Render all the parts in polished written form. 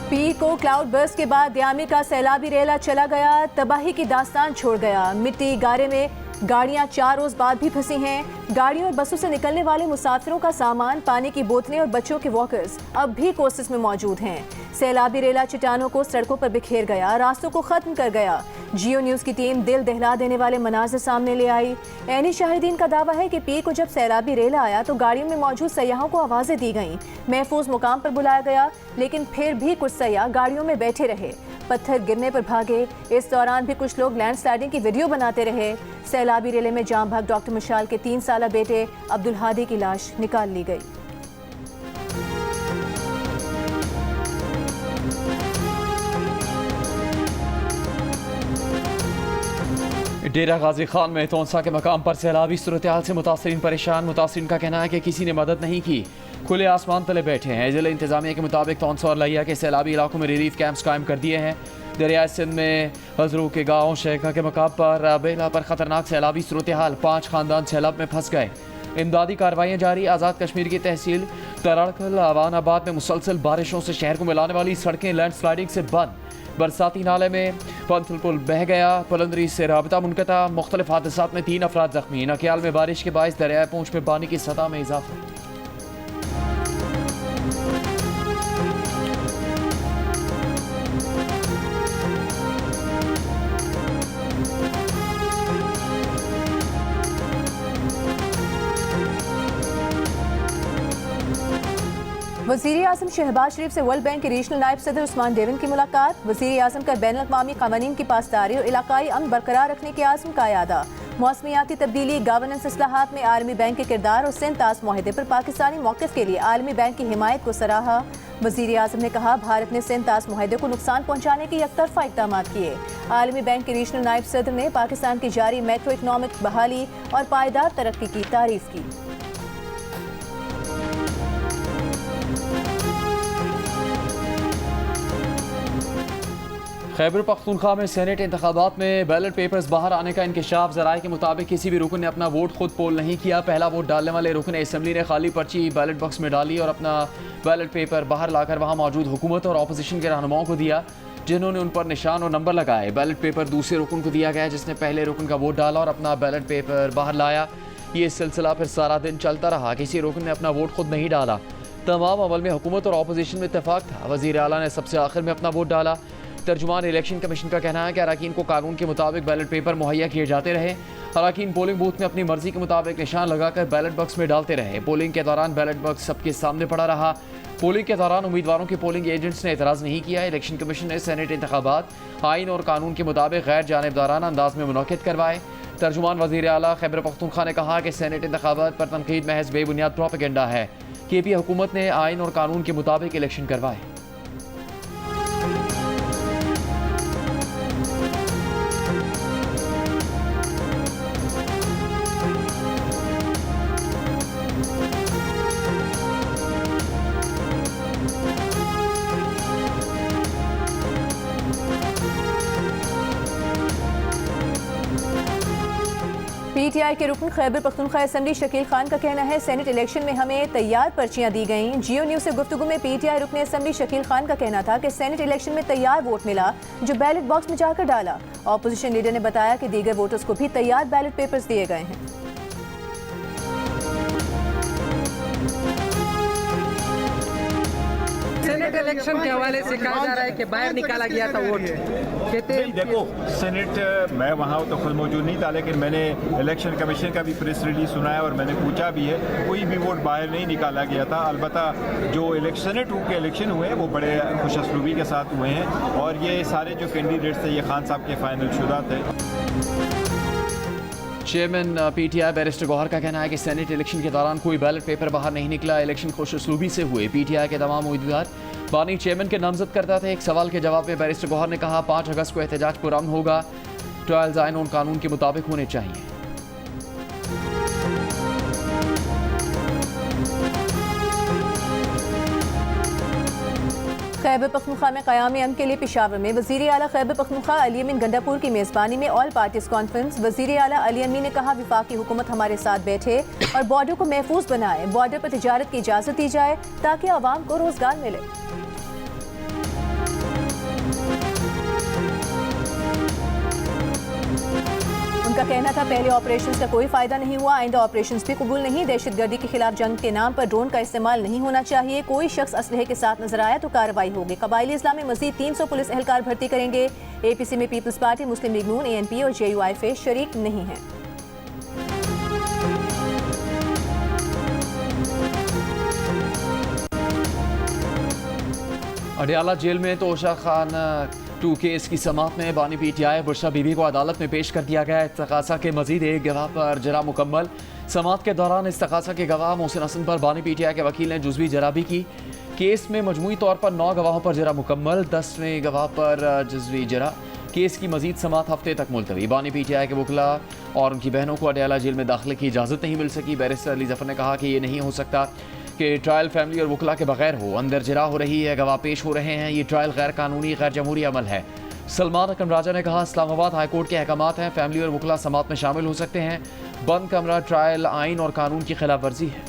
पीर को cloud burst के बाद दयामी का सैलाबी रेला चला गया, तबाही की दास्तान छोड़ गया। मिट्टी गारे में गाड़ियां 4 रोज बाद भी फंसी हैं। गाड़ियों और बसों से निकलने वाले मुसाफिरों का सामान, पानी की बोतलें और बच्चों के वॉकर्स अब भी कोस्टस में मौजूद हैं। सैलाबी रेला चट्टानों को सड़कों पर बिखेर गया, रास्तों को खत्म कर गया। जियो न्यूज़ की टीम दिल दहला देने वाले मनाजिर सामने ले आई। ऐनी शाहिदीन का दावा है कि पीर को जब सैलाबी रेला आया तो गाड़ियों में मौजूद सयाहों को आवाज़ें दी गईं, महफूज मुकाम पर बुलाया गया, लेकिन फिर भी कुछ सयाह गाड़ियों में बैठे रहे, पत्थर गिरने पर भागे। इस दौरान भी कुछ लोग लैंडस्लाइडिंग की वीडियो बनाते रहे। सैलाबी रेले में जाम भाग डॉक्टर मशाल के 3 साला बेटे अब्दुल हादी की लाश निकाल ली गई। डेरा गाजी खान में तोंसा के मकाम पर सैलाबी सूरत-ए-हाल से मुतासरीन परेशान। मुतासरीन का कहना है कि किसी ने मदद नहीं की, खुले आसमान तले बैठे हैं। जिला इंतजामिया के मुताबिक तोंसा और लिया के सैलाबी इलाकों में रिलीफ कैंप्स कायम कर दिए हैं। दरियाई सिंध में हजरू के गाँव शेखा के मकाम पर बेला पर खतरनाक सैलाबी सूरत-ए-हाल, 5 खानदान सैलाब में फंस गए। इमदादी कार्रवाइयाँ जारी। आज़ाद कश्मीर की तहसील तराड़कल अवानाबाद में मुसलसल बारिशों से शहर को मिलाने वाली सड़कें लैंडस्लाइडिंग से बंद। बरसाती नाले में पंथल पुल बह गया, पलंदरी से राबता मुनक़ता। मुख्तलिफ हादसात में 3 अफराद जख्मी। नकियाल में बारिश के बायस दरियाए पूंछ में पानी की सतह में इजाफा। वज़ीर आज़म शहबाज शरीफ से वर्ल्ड बैंक के रीजनल नायब सदर उस्मान डेवन की मुलाकात। वज़ीर आज़म का बैनुल अक़वामी क़वानीन की पासदारी और इलाकाई अमन बरकरार रखने के आज़म का यादा। मौसमियाती तब्दीली, गवर्नेंस इस्लाहात में आलमी बैंक के किरदार और सिंध तास मुआहदे पर पाकिस्तानी मौक़िफ़ के लिए आलमी बैंक की हिमायत को सराहा। वज़ीर आज़म ने कहा, भारत ने सिंध तास मुआहदे को नुकसान पहुँचाने के एकतरफ़ा इक़दाम किए। आलमी बैंक के रीजनल नायब सदर ने पाकिस्तान की जारी मैक्रो इकनॉमिक बहाली और पायदार तरक्की की तारीफ़ की। खैबर पख्तूनख्वा में सेनेट इंतखाबात में बैलेट पेपर्स बाहर आने का इंकशाफ। ज़राए के मुताबिक किसी भी रुकन ने अपना वोट खुद पोल नहीं किया। पहला वोट डालने वाले रुकन असम्बली ने खाली पर्ची बैलेट बॉक्स में डाली और अपना बैलेट पेपर बाहर लाकर वहां मौजूद हुकूमत और अपोजिशन के रहनुमाओं को दिया, जिन्होंने उन पर निशान और नंबर लगाए। बैलेट पेपर दूसरे रुकन को दिया गया, जिसने पहले रुकन का वोट डाला और अपना बैलेट पेपर बाहर लाया। ये सिलसिला फिर सारा दिन चलता रहा। किसी रुकन ने अपना वोट खुद नहीं डाला। तमाम अमल में हुकूमत और अपोजिशन में इत्तेफाक था। वज़ीर आला ने सबसे आखिर में अपना वोट डाला। तर्जुमान इलेक्शन कमीशन का कहना है कि अरकान को कानून के मुताबिक बैलेट पेपर मुहैया किए जाते रहे। अरकान पोलिंग बूथ में अपनी मर्जी के मुताबिक निशान लगाकर बैलेट बॉक्स में डालते रहे। पोलिंग के दौरान बैलेट बॉक्स सबके सामने पड़ा रहा। पोलिंग के दौरान उम्मीदवारों के पोलिंग एजेंट्स ने एतराज़ नहीं किया। इलेक्शन कमीशन ने सेनेट इंतखाबात आइन और कानून के मुताबिक गैर जानिबदाराना अंदाज में मुनक़िद करवाए। तर्जुमान वज़ीर आला खैबर पख्तूनख्वा ने कहा कि सेनेट इंतखाबात पर तनकीद महज बेबुनियाद प्रोपेगेंडा है। KP हुकूमत ने आइन और कानून के मुताबिक इलेक्शन करवाए। PTI के रुकन खैबर पख्तूनख्वा असेंबली शकील खान का कहना है, सेनेट इलेक्शन में हमें तैयार पर्चियां दी गईं। जियो न्यूज़ से गुफ्तगू में PTI रुकन असेंबली शकील खान का कहना था कि सेनेट इलेक्शन में तैयार वोट मिला जो बैलेट बॉक्स में जाकर डाला। ऑपोजिशन लीडर ने बताया कि दीगर वोटर्स को भी तैयार बैलेट पेपर्स दिए गए हैं। सेनेट इलेक्शन के हवाले से कहा जा रहा है कि बाहर निकाला गया था वोट। कहते हैं देखो, सेनेट मैं वहाँ तो खुद मौजूद नहीं था, लेकिन मैंने इलेक्शन कमीशन का भी प्रेस रिलीज सुना है और मैंने पूछा भी है, कोई भी वोट बाहर नहीं निकाला गया था। अलबत्ता जो सेनेट रूप के इलेक्शन हुए हैं वो बड़े खुशअस्लूबी के साथ हुए हैं और ये सारे जो कैंडिडेट्स थे ये खान साहब के फाइनल शुदा थे। चेयरमैन PTI बैरिस्टर गौहर का कहना है कि सेनेट इलेक्शन के दौरान कोई बैलेट पेपर बाहर नहीं निकला। इलेक्शन खुशअस्लूबी से हुए। PTI के तमाम उम्मीदवार बानी चेयरमैन के नामजद करता थे। एक सवाल के जवाब में बैरिस्टर गौहर ने कहा, 5 अगस्त को एहतजाज पुरअमन होगा। ट्रायल्स आइन और कानून के मुताबिक होने चाहिए। खैबर पख्तूनख्वा में क़याम अमन के लिए पेशावर में वज़ीर आला खैबर पख्तूनख्वा अली अमीन गंडापुर की मेज़बानी में ऑल पार्टीज कॉन्फ्रेंस। वज़ीर आला अली अमीन ने कहा, वफाकी हुकूमत हमारे साथ बैठे और बॉर्डर को महफूज बनाए। बॉर्डर पर तिजारत की इजाज़त दी जाए ताकि आवाम को रोज़गार मिले। उनका कहना था पहले ऑपरेशंस का कोई फायदा नहीं हुआ, आइंदा ऑपरेशंस भी कबूल नहीं। दहशतगर्दी के खिलाफ जंग के नाम पर ड्रोन का इस्तेमाल नहीं होना चाहिए। कोई शख्स असलहे के साथ नजर आया तो कार्रवाई होगी। कबायली इस्लाम में मजीद 300 पुलिस एहलकार भर्ती करेंगे। APC में पीपल्स पार्टी, मुस्लिम लीग नून, ANP और JUIF शरीक नहीं है। अडयाला जेल में तोशा खान 2 केस की समाअत में बानी PTI बुशरा बीबी को अदालत में पेश कर दिया गया। इस्तग़ासा के मजीद एक गवाह पर जरा मुकम्मल। समाअत के दौरान इस्तग़ासा के गवाह मोहसिन हसन पर बानी PTI के वकील ने जुज़वी जरा भी की। केस में मजमूई तौर पर 9 गवाहों पर जरा मुकम्मल, 10वें गवाह पर जुज़वी जरा। केस की मजीद समाअत हफ्ते तक मुलतवी। बानी PTI के वकला और उनकी बहनों को अडयाला जेल में दाखिले की इजाज़त नहीं मिल सकी। बैरिस्टर अली जफ़र ने कहा कि ये नहीं हो सकता कि ट्रायल फैमिली और वकला के बगैर हो। अंदर जरा हो रही है, गवाह पेश हो रहे हैं, ये ट्रायल गैर कानूनी गैर जमहूरी अमल है। सलमान अकरम राजा ने कहा इस्लामाबाद हाई कोर्ट के अहकामात हैं, फैमिली और वकला समाअत में शामिल हो सकते हैं। बंद कमरा ट्रायल आइन और कानून की खिलाफ वर्जी है।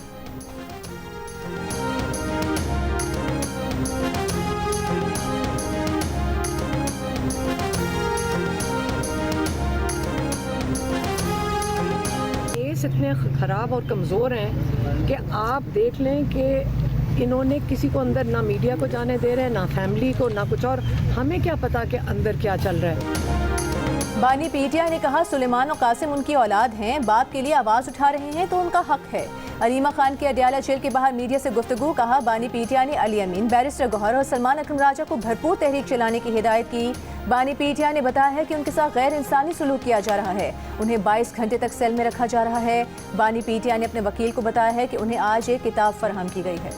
इतने ख़राब और कमज़ोर हैं कि आप देख लें कि इन्होंने किसी को अंदर ना मीडिया को जाने दे रहे हैं, ना फैमिली को, ना कुछ और। हमें क्या पता कि अंदर क्या चल रहा है। बानी PTI ने कहा सुलेमान और कासिम उनकी औलाद हैं, बाप के लिए आवाज़ उठा रहे हैं तो उनका हक है। अलीमा खान के अडयाला जेल के बाहर मीडिया से गुफ्तगू। कहा बानी PTI ने अली अमीन, बैरिस्टर गौहर और सलमान अकरम राजा को भरपूर तहरीक चलाने की हिदायत की। बानी PTI ने बताया है कि उनके साथ गैर इंसानी सलूक किया जा रहा है, उन्हें 22 घंटे तक सेल में रखा जा रहा है। बानी PTI ने अपने वकील को बताया है कि उन्हें आज एक किताब फराहम की गई है।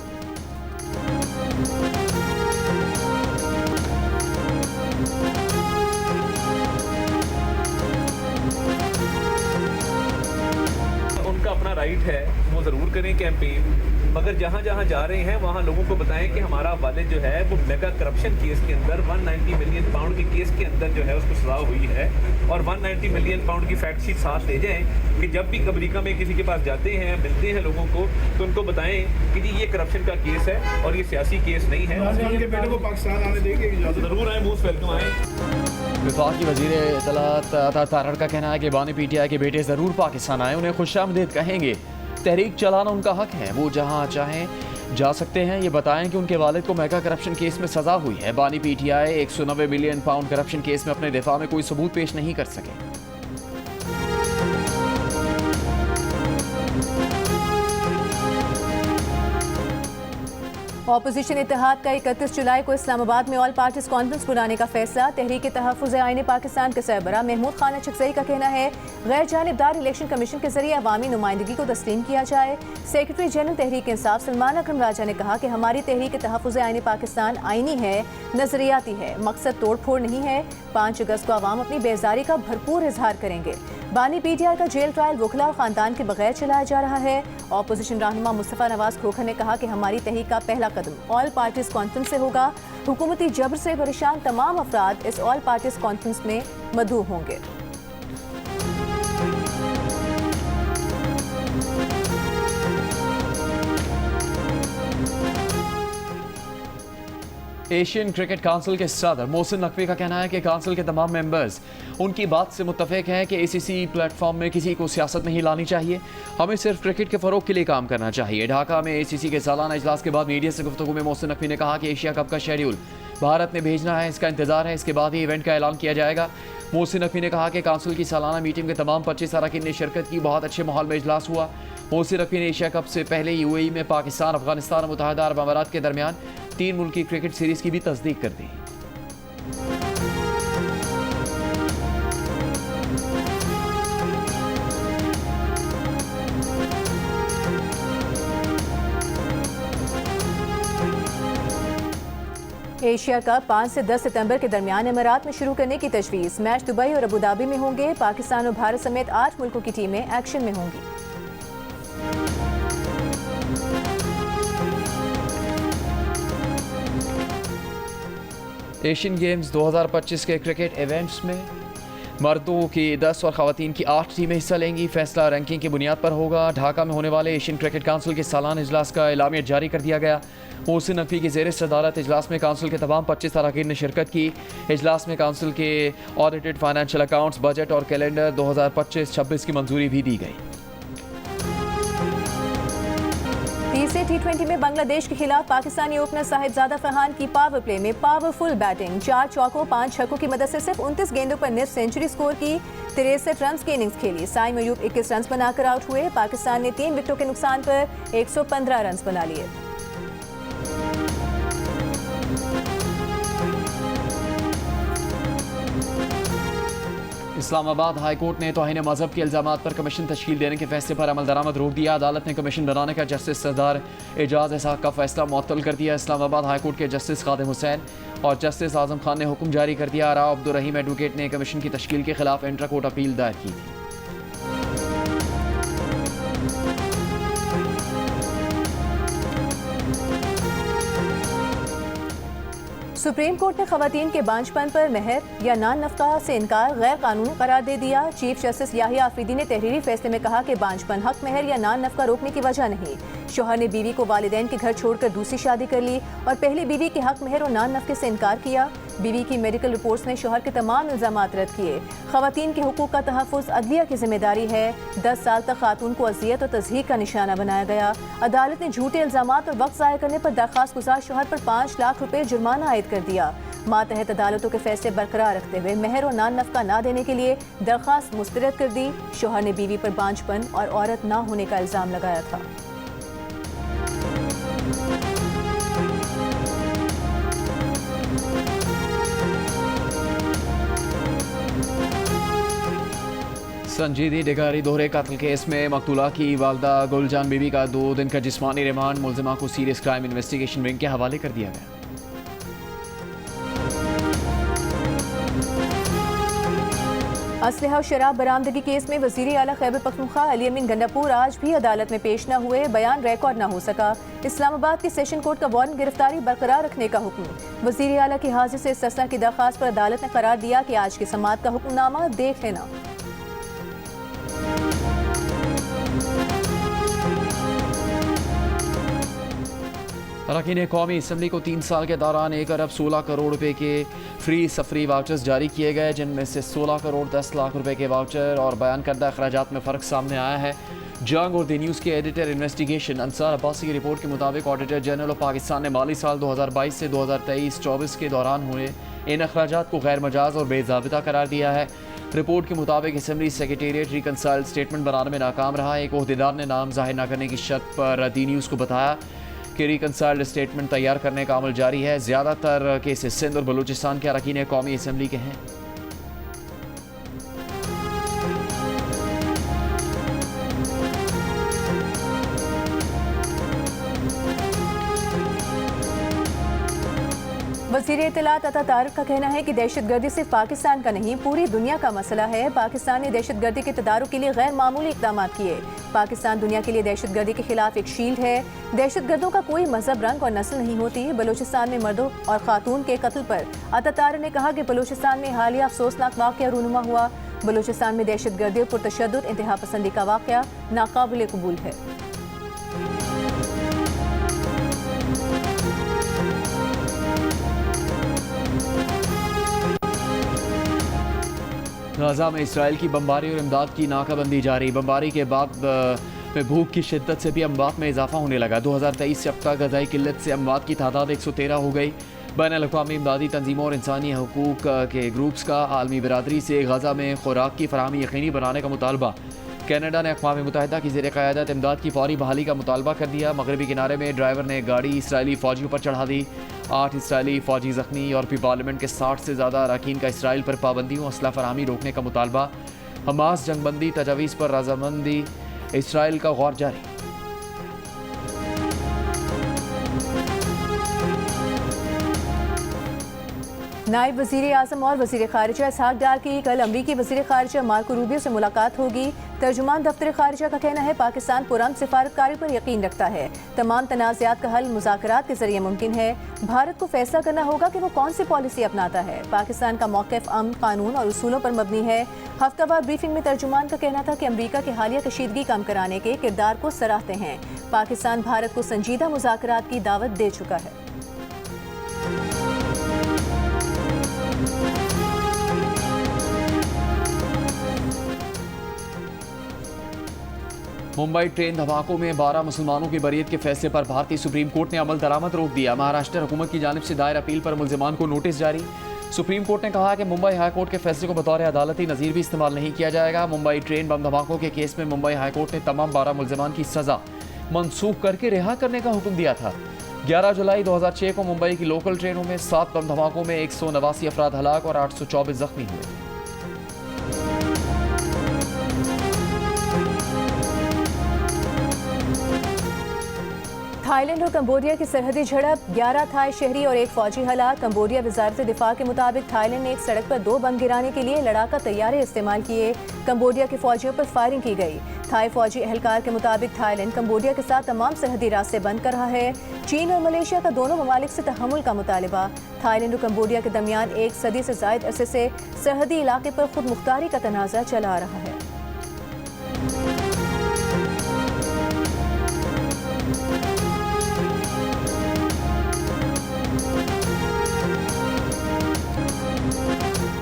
उनका अपना राइट है, वो ज़रूर करें कैंपेन, मगर जहाँ जहाँ जा रहे हैं वहाँ लोगों को बताएं कि हमारा वालिद जो है वो मेगा करप्शन केस के अंदर 190 मिलियन पाउंड के केस के अंदर जो है उसको सजा हुई है। और 190 मिलियन पाउंड की फैक्ट शीट साथ ले जाएं कि जब भी अमेरिका में किसी के पास जाते हैं, मिलते हैं लोगों को, तो उनको बताएं कि जी ये करप्शन का केस है और ये सियासी केस नहीं है। के बेटे को पाकिस्तान आने देंगे, ज़रूर आए, मोस्ट वेलकम आए। विफाकी वज़ीर इत्तलात अता तारड़ का कहना है कि बानी PTI के बेटे ज़रूर पाकिस्तान आए, उन्हें खुशामदीद कहेंगे। तहरीक चलाना उनका हक है, वो जहाँ चाहें जा सकते हैं। ये बताएं कि उनके वालिद को मेगा करप्शन केस में सज़ा हुई है। बानी PTI 190 million pound corruption case में अपने दिफा में कोई सबूत पेश नहीं कर सके। ऑपोजिशन इत्तेहाद का 31 जुलाई को इस्लामाबाद में ऑल पार्टीज कॉन्फ्रेंस बुलाने का फैसला। तहरीक तहफ़्फ़ुज़ आईन पाकिस्तान के सरबराह महमूद खान अचकज़ई का कहना है गैर जानिबदार इलेक्शन कमीशन के जरिए अवामी नुमाइंदगी को तस्लीम किया जाए। सेक्रेटरी जनरल तहरीक इंसाफ सलमान अकरम राजा ने कहा कि हमारी तहरीक तहफ़्फ़ुज़ आईन पाकिस्तान आईनी है, नजरियाती है, मकसद तोड़ फोड़ नहीं है। 5 अगस्त को अवाम अपनी बेजारी का भरपूर इजहार करेंगे। बानी PTI का जेल ट्रायल वकला और ख़ानदान के बगैर चलाया जा रहा है। ऑपोजिशन रहनुमा मुस्तफ़ा नवाज खोखर ने कहा कि हमारी तहरीक का पहला कदम ऑल पार्टीज कॉन्फ्रेंस से होगा। हुकूमती जबर से परेशान तमाम अफराद इस ऑल पार्टीज कॉन्फ्रेंस में मदऊ होंगे। एशियन क्रिकेट काउंसिल के सदर मोहसिन नकवी का कहना है कि काउंसिल के तमाम मेंबर्स उनकी बात से मुत्तफिक हैं कि ACC प्लेटफॉर्म में किसी को सियासत नहीं लानी चाहिए, हमें सिर्फ क्रिकेट के फ़रोग के लिए काम करना चाहिए। ढाका में ACC के सालाना इजलास के बाद मीडिया से गुफ्तगू में मोहसिन नकवी ने कहा कि एशिया कप का शेड्यूल भारत ने भेजना है, इसका इंतजार है, इसके बाद ही इवेंट का ऐलान किया जाएगा। मोहसिन नकवी ने कहा कि काउंसिल की सालाना मीटिंग में तमाम 25 अरकान ने शिरकत की, बहुत अच्छे माहौल में इजलास हुआ। मोहसिन नकवी ने एशिया कप से पहले UAE में पाकिस्तान, अफगानिस्तान और मुत्तहिदा अरब अमारात के दरमियान 3 मुल्की क्रिकेट सीरीज़ की भी तस्दीक कर दी। एशिया कप 5 से 10 सितंबर के दरमियान इमारात में शुरू करने की तजवीज़। मैच दुबई और अबूधाबी में होंगे। पाकिस्तान और भारत समेत 8 मुल्कों की टीमें एक्शन में होंगी। एशियन गेम्स 2025 के क्रिकेट इवेंट्स में मर्दों की 10 और ख़वातीन की 8 टीमें हिस्सा लेंगी। फैसला रैंकिंग की बुनियाद पर होगा। ढाका में होने वाले एशियन क्रिकेट काउंसिल के सालाना इजलास का एलामिया जारी कर दिया गया। मोहसिन नकवी की ज़ेर सदारत इजलास में काउंसिल के तमाम 25 अरकान ने शिरकत की। इजलास में काउंसिल के ऑडिटेड फाइनेंशियल अकाउंट्स, बजट और कैलेंडर 2025-26 की मंजूरी भी दी गई। तीसरे T20 में बांग्लादेश के खिलाफ पाकिस्तानी ओपनर साहिबजादा फरहान की पावर प्ले में पावरफुल बैटिंग। 4 चौकों 5 छक्कों की मदद से सिर्फ 29 गेंदों पर निस्फ सेंचुरी स्कोर की। 63 रन की इनिंग्स खेली। साइम अयूब 21 रन बनाकर आउट हुए। पाकिस्तान ने 3 विकेटों के नुकसान पर 115 रन बना लिए। इस्लामाबाद हाई कोर्ट ने तौहीन मजहब के इल्जामात पर कमीशन तश्कील देने के फैसले पर अमल दरामद रोक दिया। अदालत ने कमीशन बनाने का जस्टिस सरदार एजाज इसहाक का फैसला मुअत्तल कर दिया। इस्लामाबाद हाई कोर्ट के जस्टिस खादिम हुसैन और जस्टिस आजम खान ने हुक्म जारी कर दिया। राव अब्दुल रहीम एडवोकेट ने कमीशन की तश्कील के खिलाफ इंट्रा कोर्ट अपील दायर की थी। सुप्रीम कोर्ट ने खवातीन के बांझपन पर महर या नान नफका से इनकार गैर कानूनी करार दे दिया। चीफ जस्टिस याहिया आफरीदी ने तहरीरी फैसले में कहा कि बांझपन हक महर या नान नफका रोकने की वजह नहीं। शौहर ने बीवी को वालिदैन के घर छोड़कर दूसरी शादी कर ली और पहली बीवी के हक महर और नान नफके से इनकार किया। बीवी की मेडिकल रिपोर्ट्स ने शौहर के तमाम इल्जामात रद्द किए। खवातीन के हुकूक का तहफ़्फ़ुज़ अदलिया की जिम्मेदारी है। 10 साल तक खातून को अजियत और तज़हीक का निशाना बनाया गया। अदालत ने झूठे इल्जामात और वक्त ज़ाया करने पर दरख्वास्त गुजार शौहर पर 5 लाख रुपए जुर्माना आयद कर दिया। मातहत अदालतों के फैसले बरकरार रखते हुए महर और नान नफका ना देने के लिए दरख्वास्त मुस्तरद कर दी। शौहर ने बीवी पर बांझपन और औरत ना होने का इल्ज़ाम लगाया था। संजीदी डिगारी दोहरे कत्ल केस में मकतूला की वालदा गुलजान बीबी का 2 दिन का जिस्मानी रिमांड मुलजिमा को सीरियस क्राइम इन्वेस्टिगेशन विंग के हवाले कर दिया गया। असलहा और शराब बरामदगी केस में वज़ीर आला खैबर पख्तूनख्वा अली अमीन गंडापुर आज भी अदालत में पेश न हुए। बयान रिकॉर्ड न हो सका। इस्लामाबाद के सेशन कोर्ट का वारंट गिरफ्तारी बरकरार रखने का हुक्म। वज़ीर आला की हाजिर से इस्तिस्ना की दरख्वास्त पर अदालत ने करार दिया कि आज की समाअत का हुक्मनामा देख लेना। अरकान कौमी असम्बली को 3 साल के दौरान 1 अरब 16 करोड़ रुपए के फ्री सफरी वाउचर्स जारी किए गए, जिनमें से 16 करोड़ 10 लाख रुपए के वाउचर और बयान करदा अखराजात में फ़र्क सामने आया है। जंग और द न्यूज़ के एडिटर इन्वेस्टिगेशन अंसार अब्बासी की रिपोर्ट के मुताबिक ऑडिटर जनरल ऑफ पाकिस्तान ने माली साल 2022 से 2023-24 के दौरान हुए इन अखराजात को गैर मजाज और बेज़ाबिता करार दिया है। रिपोर्ट के मुताबिक असम्बली सेक्रेटेरिएट रिकनसाइल्ड स्टेटमेंट बनाने में नाकाम रहा। एक ओहदेदार ने नाम जाहिर न करने की शर्त पर द न्यूज़ को बताया कि रिकनसाइल्ड स्टेटमेंट तैयार करने का अमल जारी है। ज़्यादातर केसेस सिंध और बलूचिस्तान के अरकान कौमी असम्बली के हैं। वज़ीर इत्तलात अता तारिक का कहना है कि दहशतगर्दी सिर्फ पाकिस्तान का नहीं पूरी दुनिया का मसला है। पाकिस्तान ने दहशतगर्दी के तदारुक के लिए गैर मामूली इक़दाम किए। पाकिस्तान दुनिया के लिए दहशतगर्दी के खिलाफ एक शील्ड है। दहशतगर्दों का कोई मजहब, रंग और नस्ल नहीं होती। बलूचिस्तान में मर्दों और खातून के कत्ल पर अता तारिक ने कहा कि बलूचिस्तान में हालिया अफसोसनाक वाक़या रूनुमा हुआ। बलूचिस्तान में दहशतगर्दी और पुरतशद्दुद इंतहा पसंदी का वाक़या नाकाबिल कबूल है। गाज़ा में इसराइल की बमबारी और इमदाद की नाकाबंदी जारी। बमबारी के बाद में भूख की शिद्दत से भी अमवात में इजाफा होने लगा। 2023 से अब तक गज़ाई किल्लत से अमवात की तादाद 113 हो गई। बैनुल-अक़वामी इमदादी तंजीमों और इंसानी हकूक़ के ग्रुप्स का आलमी बिरादरी से गज़ा में खुराक की फराहमी यकीनी बनाने का मुतालबा। कनाडा ने अक़वाम मुत्तहिदा की ज़ेर क़यादत इमदाद की फौरी बहाली का मुतालबा कर दिया। मगरबी किनारे में ड्राइवर ने गाड़ी इसराइली फ़ौजियों पर चढ़ा दी। 8 इसराइली फ़ौजी ज़ख्मी। यूरोपीय पार्लियामेंट के 60 से ज़्यादा अरकान का इसराइल पर पाबंदियों असला फराहमी रोकने का मुतालबा। हमास जंगबंदी तजावीज़ पर रजामंदी इसराइल का गौर जारी। नायब वज़ीर आज़म और वज़ीर ख़ारिजा इसहाक़ डार की कल अमरीकी वज़ीर ख़ारिजा मार्को रूबियो से मुलाकात होगी। तर्जुमान दफ्तर ख़ारिजा का कहना है पाकिस्तान पुरअमन सिफारतकारी पर यकीन रखता है। तमाम तनाज़ात का हल मुज़ाकरात के ज़रिए मुमकिन है। भारत को फैसला करना होगा कि वो कौन सी पॉलिसी अपनाता है। पाकिस्तान का मौक़िफ़ अमन, कानून और उसूलों पर मबनी है। हफ्तावार ब्रीफिंग में तर्जुमान का कहना था कि अमरीका की हालिया कशीदगी कम कराने के किरदार को सराहते हैं। पाकिस्तान भारत को संजीदा मुज़ाकरात की दावत दे चुका है। मुंबई ट्रेन धमाकों में 12 मुसलमानों की बरीयत के फैसले पर भारतीय सुप्रीम कोर्ट ने अमल दरामद रोक दिया। महाराष्ट्र हुकूमत की जानिब से दायर अपील पर मुल्जिमान को नोटिस जारी। सुप्रीम कोर्ट ने कहा कि मुंबई हाई कोर्ट के फैसले को बतौर अदालती नज़ीर भी इस्तेमाल नहीं किया जाएगा। मुंबई ट्रेन बम धमाकों के केस में मुंबई हाई कोर्ट ने तमाम 12 मुल्जिमान की सज़ा मनसूख करके रिहा करने का हुक्म दिया था। 11 जुलाई 2006 को मुंबई की लोकल ट्रेनों में 7 बम धमाकों में 189 अफराद हलाक और 824 जख्मी हुए। थाईलैंड और कंबोडिया की सरहदी झड़प, 11 थाई शहरी और 1 फौजी हलाक। कंबोडिया वजारत दिफा के मुताबिक थाईलैंड ने एक सड़क पर 2 बम गिराने के लिए लड़ाका तैयारे इस्तेमाल किए। कंबोडिया के फौजियों पर फायरिंग की गई। थाई फौजी एहलकार के मुताबिक थाईलैंड कंबोडिया के साथ तमाम सरहदी रास्ते बंद कर रहा है। चीन और मलेशिया का दोनों ममालिक से तहम्मुल का मुतालबा। थाईलैंड और कंबोडिया के दरमियान 1 सदी से जायद अरसे से सरहदी इलाके पर खुद मुख्तारी का तनाज़ा चला आ रहा है।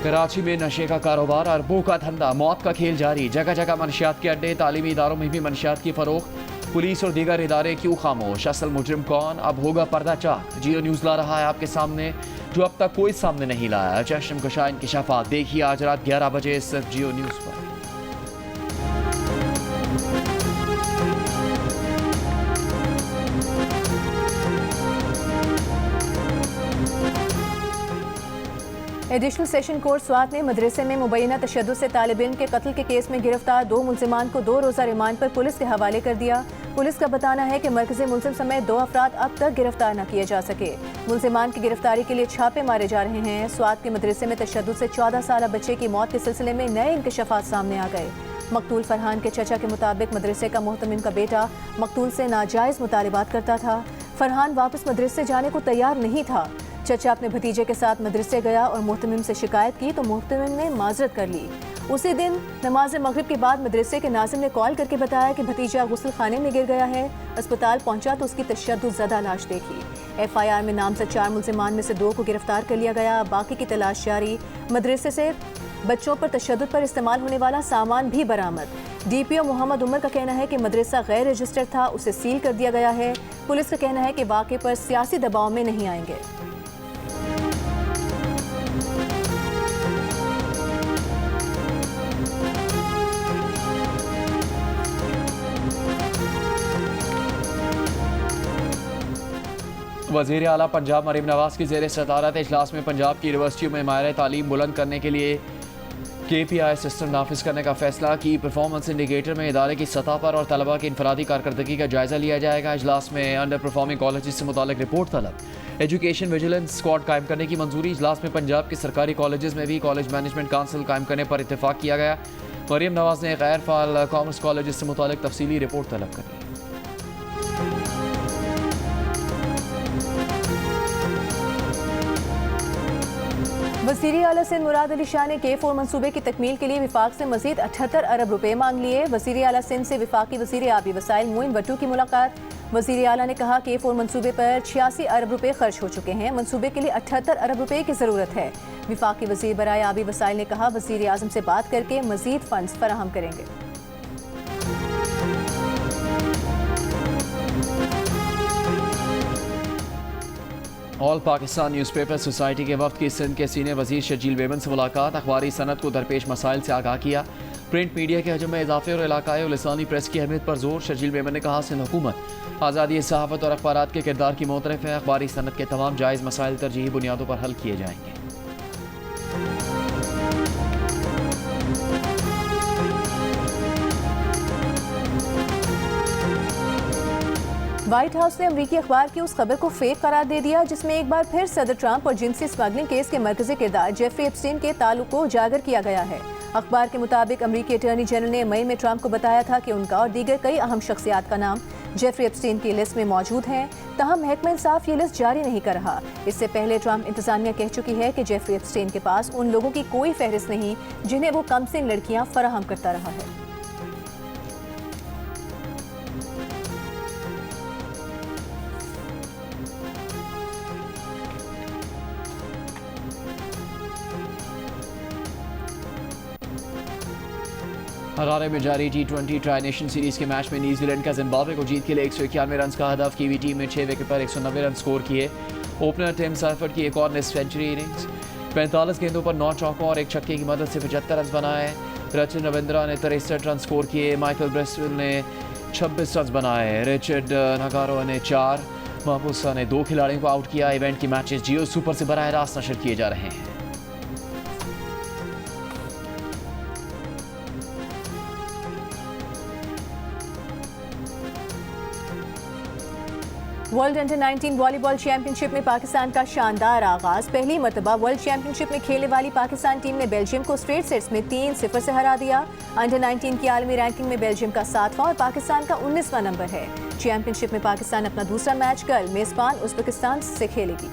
कराची में नशे का कारोबार, अरबों का धंधा, मौत का खेल जारी। जगह जगह मनशियात के अड्डे, तालीमी इदारों में भी मनशियात की फरोख्त। पुलिस और दीगर इदारे क्यों खामोश? असल मुजरिम कौन? अब होगा पर्दा चाक। जियो न्यूज़ ला रहा है आपके सामने जो अब तक कोई सामने नहीं लाया। चश्म कशा इंकिशाफात देखिए आज रात 11 बजे सिर्फ जियो न्यूज़ पर। एडिशनल सेशन कोर्ट स्वात ने मदरसे में मुबैना तशद्दुद से तालिब इल्म के कत्ल के केस में गिरफ्तार 2 मुल्जिमान को 2 रोज़ा रिमांड पर पुलिस के हवाले कर दिया। पुलिस का बताना है कि मरकज़ी मुल्जिम समेत 2 अफराद अब तक गिरफ्तार न किए जा सके। मुल्जिमान की गिरफ्तारी के लिए छापे मारे जा रहे हैं। स्वात के मदरसे में तशद्दुद से 14 साल बच्चे की मौत के सिलसिले में नए इंकशाफात सामने आ गए। मकतूल फरहान के चचा के मुताबिक मदरसे का मोहतमिम का बेटा मकतूल से नाजायज़ मुतालिबात करता था। फरहान वापस मदरसे जाने को तैयार नहीं था। चचा अपने भतीजे के साथ मदरसे गया और मोहतमिम से शिकायत की तो मोहतमिम ने माजरत कर ली। उसी दिन नमाज मगरिब के बाद मदरसे के नाज़िम ने कॉल करके बताया कि भतीजा गुस्ल खाने में गिर गया है। अस्पताल पहुंचा तो उसकी तशद्दुद ज़दा लाश देखी। FIR में नामजद 4 मुल्जिमान में से 2 को गिरफ्तार कर लिया गया। बाकी की तलाश जारी। मदरसे से बच्चों पर तशद्दुद पर इस्तेमाल होने वाला सामान भी बरामद। DPO मोहम्मद उमर का कहना है कि मदरसा गैर रजिस्टर्ड था, उसे सील कर दिया गया है। पुलिस का कहना है कि वाक़े पर सियासी दबाव में नहीं आएंगे। वज़ीर आला पंजाब मरीम नवाज की ज़ेर सदारत इजलास में पंजाब की यूनिवर्सिटियों में माहिर तालीम बुलंद करने के लिए KPI सिस्टम नाफिज करने का फैसला। की परफॉर्मेंस इंडिकेटर में इदारे की सतह पर और तलबा की इनफरादी कारकर्दगी का जायज़ा लिया जाएगा। इजलास में अंडर परफॉर्मिंग कॉलेज से मुतालिक रिपोर्ट तलब। एजुकेशन विजिलेंस स्क्वाड कायम करने की मंजूरी। इजलास में पंजाब के सरकारी कॉलेज में भी कॉलेज मैनेजमेंट काउंसिल कायम करने पर इतफाक़ किया गया। मरीम नवाज ने गैर फ़ाल कॉमर्स कॉलेज से मुतालिक तफसीली रिपोर्ट तलब कर ली। वज़ीर आला सिंध मुराद अली शाह ने K4 मनसूबे की तकमील के लिए विफाक से मजीद 78 अरब रुपए मांग लिए। वज़ीर आला सिंध से विफाकी वज़ीर आबी वसाइल मोइन वट्टू की मुलाकात। वज़ीर आला ने कहा K4 मनसूबे पर 86 अरब रुपए खर्च हो चुके हैं। मनसूबे के लिए 78 अरब रुपए की ज़रूरत है। विफाकी वज़ीर बराए आबी वसाइल ने कहा वज़ीर आज़म से बात करके मजीद फंड्स फराहम करेंगे। ऑल पाकिस्तान न्यूज़पेपर सोसाइटी के वक्त की सिंध के सीनियर वज़ीर शर्जील बेमन से मुलाकात। अखबारी सनत को दरपेश मसाइल से आगाह किया। प्रिंट मीडिया के हजम में इजाफे और इलाकाई और लिसानी प्रेस की अहमियत पर जोर। शर्जील बेमन ने कहा सिंध हुकूमत आज़ादी सहाफ़त और अखबारात के किरदार की मोतरफ है। अखबारी सनत के तमाम जायज़ मसाइल तरजीही बुनियादों पर हल किए जाएंगे। व्हाइट हाउस ने अमेरिकी अखबार की उस खबर को फेक करार दे दिया जिसमें एक बार फिर सदर ट्रंप और जिनसी स्मगलिंग केस के मरकजी किरदार जेफरी एप्स्टीन के ताल्लुक को उजागर किया गया है। अखबार के मुताबिक अमेरिकी अटॉर्नी जनरल ने मई में ट्रंप को बताया था कि उनका और दीगर कई अहम शख्सियात का नाम जेफरी एप्स्टीन की लिस्ट में मौजूद हैं। तहम महकमा इंसाफ ये लिस्ट जारी नहीं कर रहा। इससे पहले ट्रंप इंतजामिया कह चुकी है कि जेफरी एप्स्टीन के पास उन लोगों की कोई फहरिस्त नहीं जिन्हें वो कमसिन लड़कियां फराहम करता रहा है। हरारे में जारी T20 ट्राई नेशन सीरीज के मैच में न्यूजीलैंड का जिम्बाब्वे को जीत के लिए 191 रन का हदफ। कीवी टीम ने 6 विकेट पर 190 रन स्कोर किए। ओपनर टिम सरफर्ड की एक और निस्फ सेंचुरी इनिंग्स, 45 गेंदों पर 9 चौकों और एक छक्के की मदद से 75 रन बनाए। रचिन रविंद्रा ने 63 रन स्कोर किए। माइकल ब्रेस्वेल ने 26 रन बनाए। रिचर्ड नगारो ने 4, महबूसा ने 2 खिलाड़ियों को आउट किया। इवेंट के मैचेस जियो सुपर से बराह रास्त नशर किए जा रहे हैं। वर्ल्ड अंडर-19 वॉलीबॉल चैंपियनशिप में पाकिस्तान का शानदार आगाज। पहली मरतबा वर्ल्ड चैंपियनशिप में खेलने वाली पाकिस्तान टीम ने बेल्जियम को स्ट्रेट सेट्स में 3-0 से हरा दिया। अंडर-19 की आलमी रैंकिंग में बेल्जियम का 7वां और पाकिस्तान का 19वां नंबर है। चैंपियनशिप में पाकिस्तान अपना दूसरा मैच कल मेजबान उज़्बेकिस्तान से खेलेगी।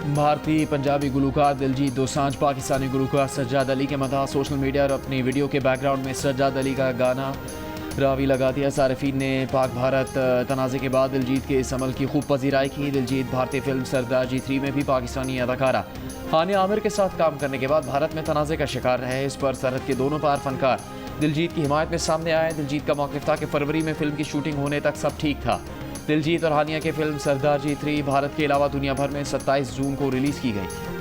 भारतीय पंजाबी गुलूकार दिलजीत दोसांझ पाकिस्तानी गुलूकार सज्जाद अली के मदाह सोशल मीडिया और अपनी वीडियो के बैकग्राउंड में सज्जाद अली का गाना रावी लगा दिया। सारिफीन ने पाक भारत तनाज़े के बाद दिलजीत के इस अमल की खूब पजीराई की। दिलजीत भारतीय फिल्म सरदार 3 में भी पाकिस्तानी अदाकारा हानिया आमिर के साथ काम करने के बाद भारत में तनाज़े का शिकार रहे। इस पर सरहद के दोनों पार फनकार दिलजीत की हिमायत में सामने आए। दिलजीत का मौक़िफ़ था कि फरवरी में फिल्म की शूटिंग होने तक सब ठीक था। दिलजीत और हानिया की फिल्म सरदार 3 भारत के अलावा दुनिया भर में 27 जून को रिलीज़ की गई थी।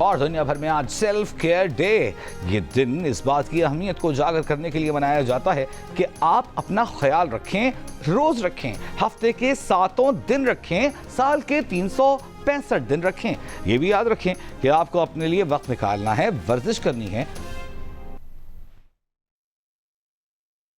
और दुनिया भर में आज सेल्फ केयर डे। ये दिन इस बात की अहमियत को उजागर करने के लिए मनाया जाता है कि आप अपना ख्याल रखें, रोज रखें, हफ्ते के 7 दिन रखें, साल के 365 दिन रखें। ये भी याद रखें कि आपको अपने लिए वक्त निकालना है, वर्जिश करनी है,